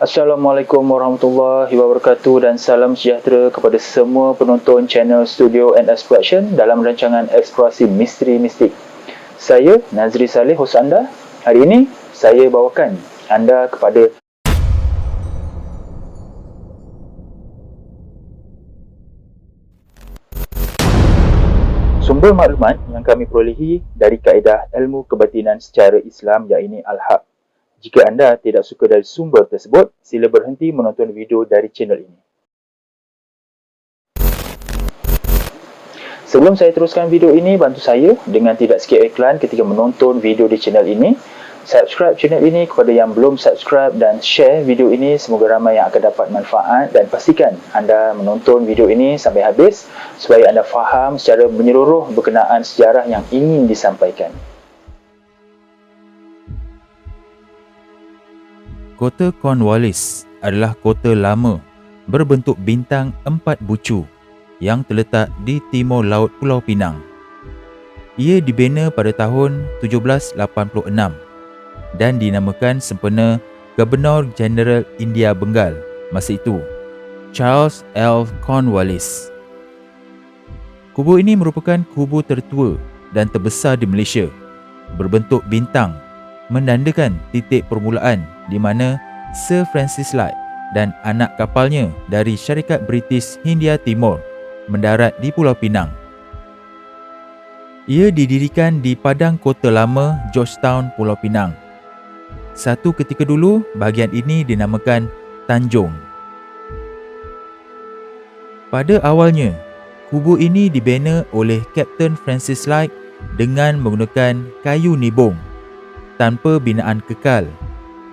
Assalamualaikum warahmatullahi wabarakatuh dan salam sejahtera kepada semua penonton channel Studio and Exploration dalam rancangan Eksplorasi Misteri Mistik. Saya Nazri Saleh, hos anda. Hari ini saya bawakan anda kepada sumber maklumat yang kami perolehi dari kaedah ilmu kebatinan secara Islam, iaitu Al-Haq. Jika anda tidak suka dari sumber tersebut, sila berhenti menonton video dari channel ini. Sebelum saya teruskan video ini, bantu saya dengan tidak skip iklan ketika menonton video di channel ini. Subscribe channel ini kepada yang belum subscribe dan share video ini, semoga ramai yang akan dapat manfaat, dan pastikan anda menonton video ini sampai habis supaya anda faham secara menyeluruh berkenaan sejarah yang ingin disampaikan. Kota Cornwallis adalah kota lama berbentuk bintang 4 bucu yang terletak di timur laut Pulau Pinang. Ia dibina pada tahun 1786 dan dinamakan sempena Gubernur Jeneral India Bengal masa itu, Charles L. Cornwallis. Kubu ini merupakan kubu tertua dan terbesar di Malaysia, berbentuk bintang, menandakan titik permulaan di mana Sir Francis Light dan anak kapalnya dari syarikat British Hindia Timur mendarat di Pulau Pinang. Ia didirikan di padang kota lama Georgetown, Pulau Pinang. Satu ketika dulu, bahagian ini dinamakan Tanjung. Pada awalnya, kubu ini dibina oleh Kapten Francis Light dengan menggunakan kayu nibung tanpa binaan kekal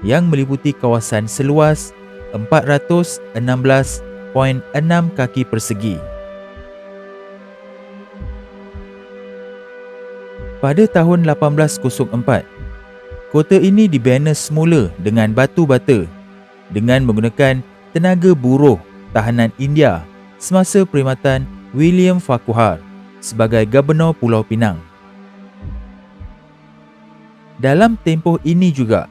yang meliputi kawasan seluas 416.6 kaki persegi. Pada tahun 1804, kota ini dibina semula dengan batu bata dengan menggunakan tenaga buruh tahanan India semasa perkhidmatan William Farquhar sebagai Gubernur Pulau Pinang. Dalam tempoh ini juga,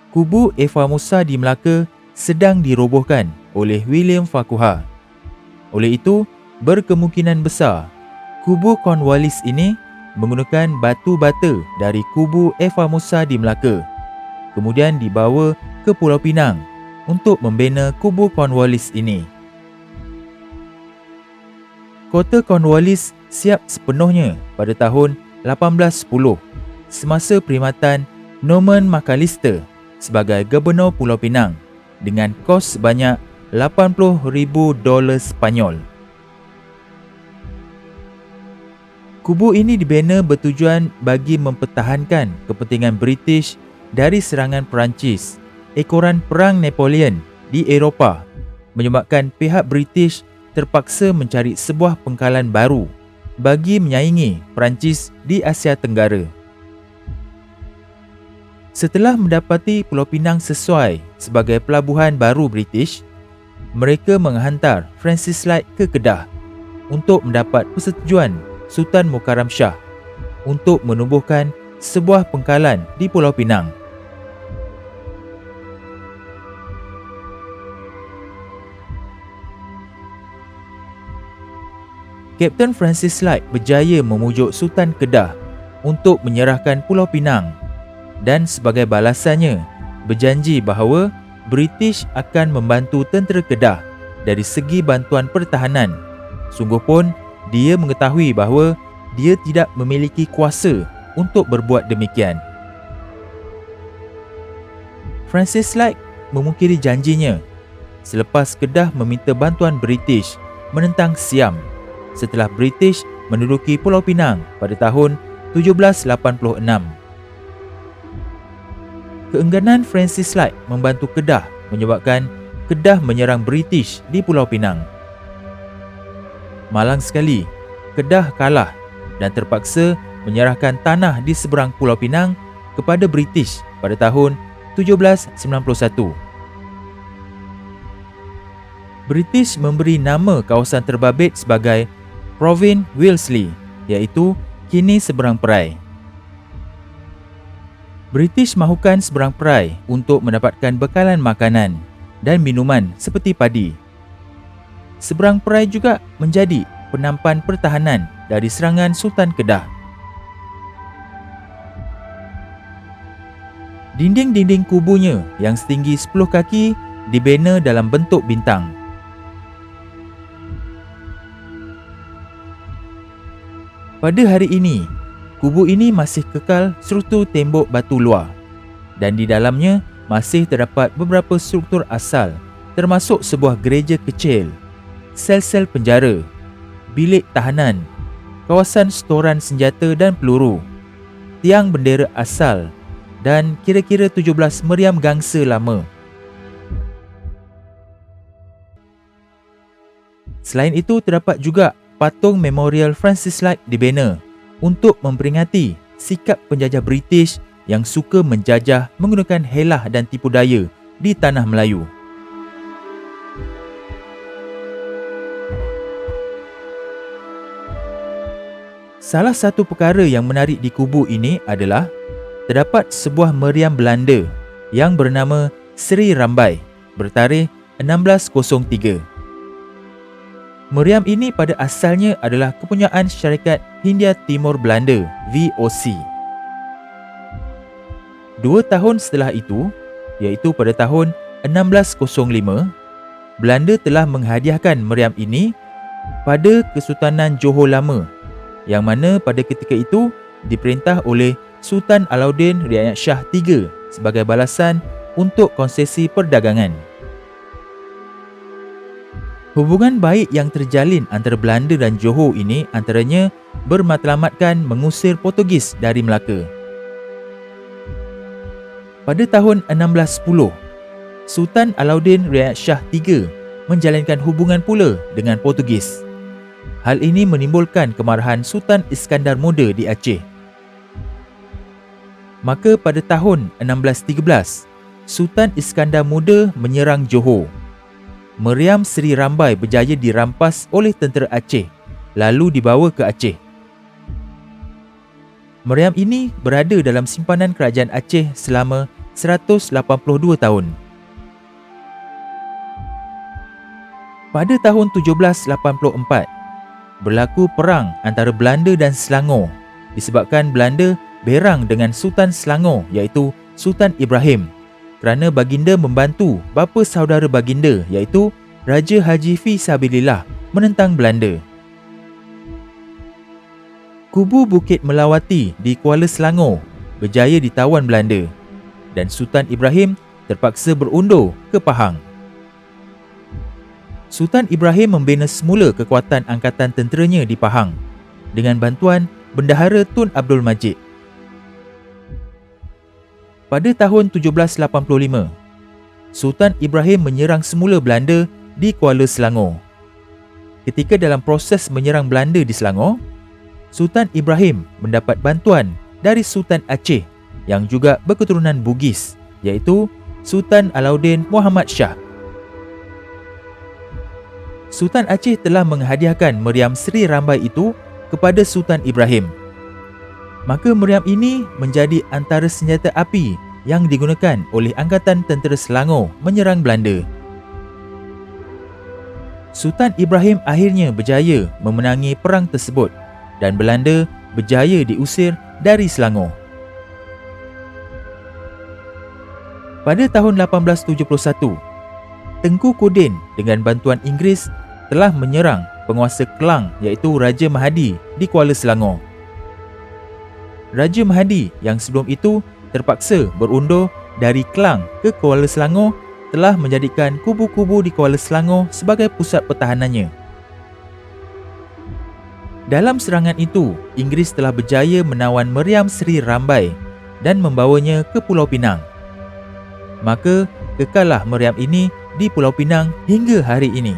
kubu Eva Musa di Melaka sedang dirobohkan oleh William Farquhar. Oleh itu, berkemungkinan besar kubu Cornwallis ini menggunakan batu bata dari kubu Eva Musa di Melaka, kemudian dibawa ke Pulau Pinang untuk membina kubu Cornwallis ini. Kota Cornwallis siap sepenuhnya pada tahun 1810 semasa perkhidmatan Norman McAllister sebagai Gubernur Pulau Pinang dengan kos sebanyak $80,000 Spanyol. Kubu ini dibina bertujuan bagi mempertahankan kepentingan British dari serangan Perancis ekoran Perang Napoleon di Eropah, menyebabkan pihak British terpaksa mencari sebuah pengkalan baru bagi menyaingi Perancis di Asia Tenggara. Setelah mendapati Pulau Pinang sesuai sebagai pelabuhan baru British, mereka menghantar Francis Light ke Kedah untuk mendapat persetujuan Sultan Mukarram Shah untuk menubuhkan sebuah pengkalan di Pulau Pinang. Kapten Francis Light berjaya memujuk Sultan Kedah untuk menyerahkan Pulau Pinang dan sebagai balasannya berjanji bahawa British akan membantu tentera Kedah dari segi bantuan pertahanan. Sungguh pun dia mengetahui bahawa dia tidak memiliki kuasa untuk berbuat demikian. Francis Light memungkiri janjinya selepas Kedah meminta bantuan British menentang Siam setelah British menduduki Pulau Pinang pada tahun 1786. Keengganan Francis Light membantu Kedah menyebabkan Kedah menyerang British di Pulau Pinang. Malang sekali, Kedah kalah dan terpaksa menyerahkan tanah di seberang Pulau Pinang kepada British pada tahun 1791. British memberi nama kawasan terbabit sebagai Province Wellesley, iaitu kini seberang perai. British mahukan seberang perai untuk mendapatkan bekalan makanan dan minuman seperti padi. Seberang perai juga menjadi penampan pertahanan dari serangan Sultan Kedah. Dinding-dinding kubunya yang setinggi 10 kaki dibina dalam bentuk bintang. Pada hari ini, kubu ini masih kekal struktur tembok batu luar dan di dalamnya masih terdapat beberapa struktur asal termasuk sebuah gereja kecil, sel-sel penjara, bilik tahanan, kawasan storan senjata dan peluru, tiang bendera asal dan kira-kira 17 meriam gangsa lama. Selain itu, terdapat juga patung memorial Francis Light dibina untuk memperingati sikap penjajah British yang suka menjajah menggunakan helah dan tipu daya di tanah Melayu. Salah satu perkara yang menarik di kubu ini adalah terdapat sebuah meriam Belanda yang bernama Seri Rambai bertarikh 1603. Meriam ini pada asalnya adalah kepunyaan Syarikat Hindia Timur Belanda (VOC). 2 tahun setelah itu, iaitu pada tahun 1605, Belanda telah menghadiahkan meriam ini pada Kesultanan Johor Lama yang mana pada ketika itu diperintah oleh Sultan Alauddin Riayat Shah III sebagai balasan untuk konsesi perdagangan. Hubungan baik yang terjalin antara Belanda dan Johor ini antaranya bermatlamatkan mengusir Portugis dari Melaka. Pada tahun 1610, Sultan Alauddin Riayat Shah III menjalinkan hubungan pula dengan Portugis. Hal ini menimbulkan kemarahan Sultan Iskandar Muda di Aceh. Maka pada tahun 1613, Sultan Iskandar Muda menyerang Johor. Meriam Seri Rambai berjaya dirampas oleh tentera Aceh, lalu dibawa ke Aceh. Meriam ini berada dalam simpanan kerajaan Aceh selama 182 tahun. Pada tahun 1784, berlaku perang antara Belanda dan Selangor disebabkan Belanda berang dengan Sultan Selangor iaitu Sultan Ibrahim kerana baginda membantu bapa saudara baginda iaitu Raja Haji Fisabilillah menentang Belanda. Kubu Bukit Melawati di Kuala Selangor berjaya ditawan Belanda dan Sultan Ibrahim terpaksa berundur ke Pahang. Sultan Ibrahim membina semula kekuatan angkatan tenteranya di Pahang dengan bantuan Bendahara Tun Abdul Majid. Pada tahun 1785, Sultan Ibrahim menyerang semula Belanda di Kuala Selangor. Ketika dalam proses menyerang Belanda di Selangor, Sultan Ibrahim mendapat bantuan dari Sultan Aceh yang juga berketurunan Bugis iaitu Sultan Alauddin Muhammad Shah. Sultan Aceh telah menghadiahkan meriam Seri Rambai itu kepada Sultan Ibrahim. Maka meriam ini menjadi antara senjata api yang digunakan oleh Angkatan Tentera Selangor menyerang Belanda. Sultan Ibrahim akhirnya berjaya memenangi perang tersebut dan Belanda berjaya diusir dari Selangor. Pada tahun 1871, Tengku Kudin dengan bantuan Inggeris telah menyerang penguasa Kelang iaitu Raja Mahadi di Kuala Selangor. Raja Mahadi yang sebelum itu terpaksa berundur dari Kelang ke Kuala Selangor telah menjadikan kubu-kubu di Kuala Selangor sebagai pusat pertahanannya. Dalam serangan itu, Inggeris telah berjaya menawan meriam Seri Rambai dan membawanya ke Pulau Pinang. Maka, kekallah meriam ini di Pulau Pinang hingga hari ini.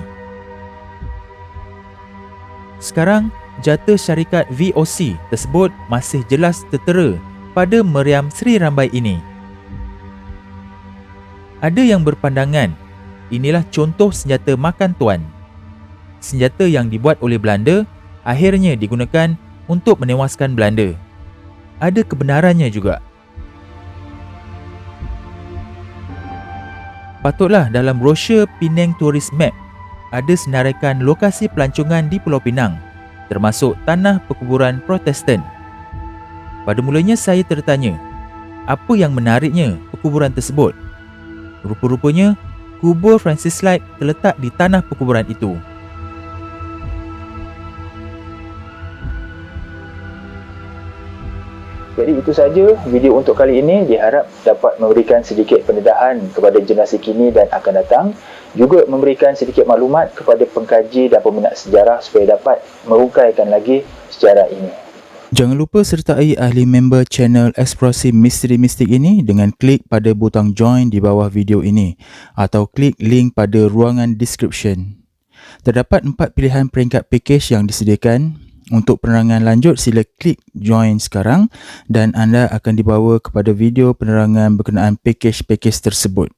Sekarang, jata syarikat VOC tersebut masih jelas tertera pada meriam Seri Rambai ini. Ada yang berpandangan inilah contoh senjata makan tuan. Senjata yang dibuat oleh Belanda akhirnya digunakan untuk menewaskan Belanda. Ada kebenarannya juga. Patutlah dalam brosur Penang Tourist Map ada senaraikan lokasi pelancongan di Pulau Pinang, termasuk tanah perkuburan Protestan. Pada mulanya saya tertanya, apa yang menariknya perkuburan tersebut? Rupa-rupanya, kubur Francis Light terletak di tanah perkuburan itu. Jadi itu saja video untuk kali ini, diharap dapat memberikan sedikit pendedahan kepada generasi kini dan akan datang, juga memberikan sedikit maklumat kepada pengkaji dan peminat sejarah supaya dapat merungkaikan lagi sejarah ini. Jangan lupa sertai ahli member channel Eksplorasi Misteri Mistik ini dengan klik pada butang join di bawah video ini atau klik link pada ruangan description. Terdapat 4 pilihan peringkat package yang disediakan. Untuk penerangan lanjut, sila klik join sekarang dan anda akan dibawa kepada video penerangan berkenaan package-package tersebut.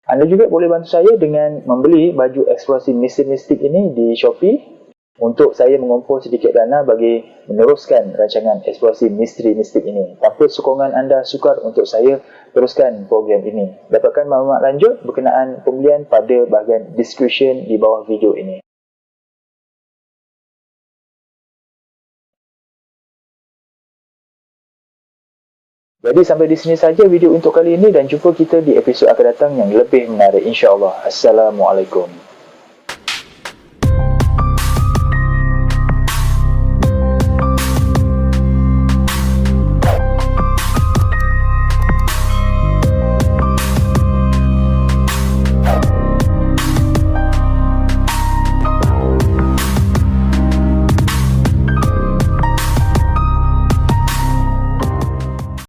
Anda juga boleh bantu saya dengan membeli baju Eksplorasi Misteri Mistik ini di Shopee untuk saya mengumpul sedikit dana bagi meneruskan rancangan Eksplorasi Misteri Mistik ini. Tanpa sokongan anda sukar untuk saya teruskan program ini. Dapatkan maklumat lanjut berkenaan pembelian pada bahagian description di bawah video ini. Jadi sampai di sini saja video untuk kali ini dan jumpa kita di episod akan datang yang lebih menarik insya-Allah. Assalamualaikum.